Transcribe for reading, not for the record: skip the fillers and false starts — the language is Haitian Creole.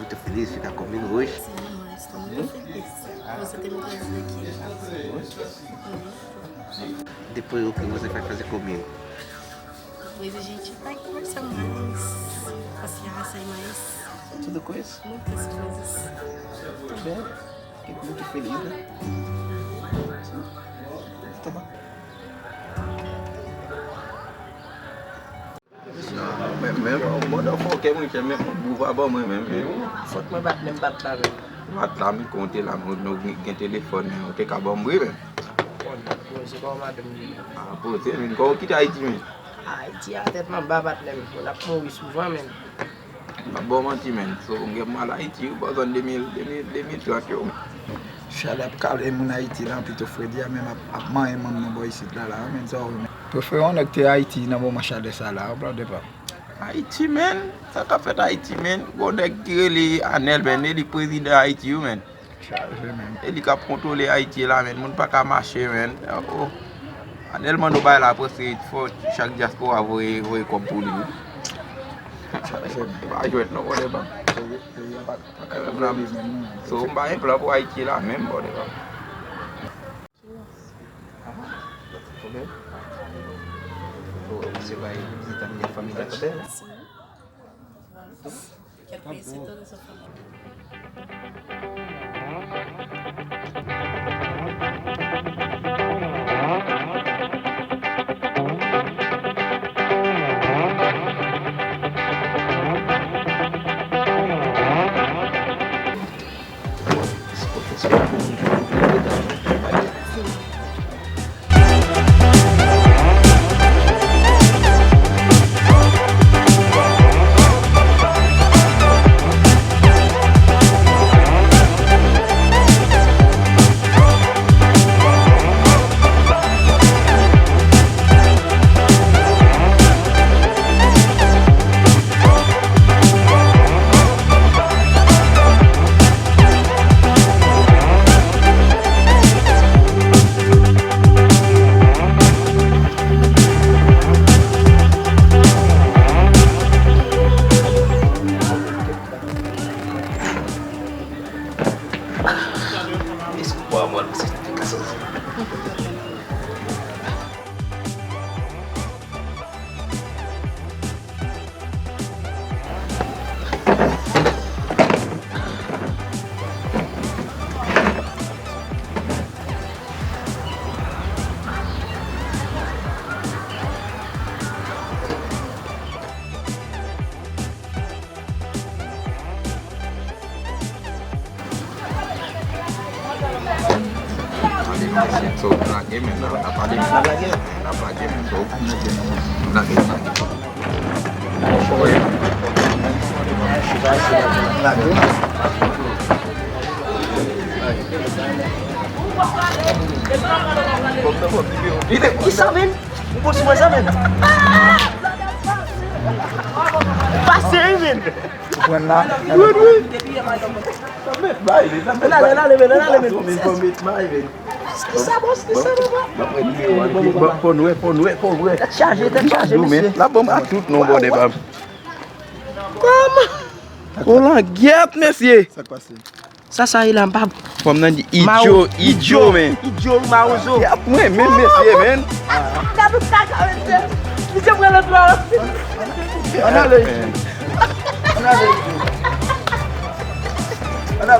muito feliz de ficar comigo hoje? Sim, mãe, estou muito feliz. Você ter me trazido aqui. Depois o que você vai fazer comigo? Depois a gente vai conversar mais, passear, sair mais, Tudo com isso? muitas coisas. Tô bem. Fiquei muito feliz, né? Tá bom. Même moi dans faut que moi j'aime pouvoir bon moi même Faut que je batte même batte là. là me compter là mon téléphone on te ka bon moi même C'est pas madame. ah pour c'est une go quitte Haïti même Haïti a tête ma batte même. On a mouru souvent même. pas bon menti même so on get mal Haïti besoin 2030 Chalap kale moun Haïti là plutôt Freddy même a man nan boy ici là même ça préfère on que Haïti nan bon machalé ça là on de pas Haïti man ça qu'a fait Haïti man bon nèg qui li Anel ben li président Haïti man il a contrôlé Haïti là man moun pas ka marcher man oh Anel man do bay la presque faut chaque diaspora voyer comme pour lui ba jouer non on est pas so mba plan pour Haïti là même bon de pas Você vai visitar minha família também? Sim. Quero conhecer toda a sua família. Desculpa, amor, você fica sozinho. so na game na apa dia so na game Isa men. Ubos mo sa men. Passer men. Bukan lah la bombe à tout non bon débat comment on la guette monsieur ça passe Ça il a pas. comme nan di idiot men Idiot Maozo. ouais même monsieur men On a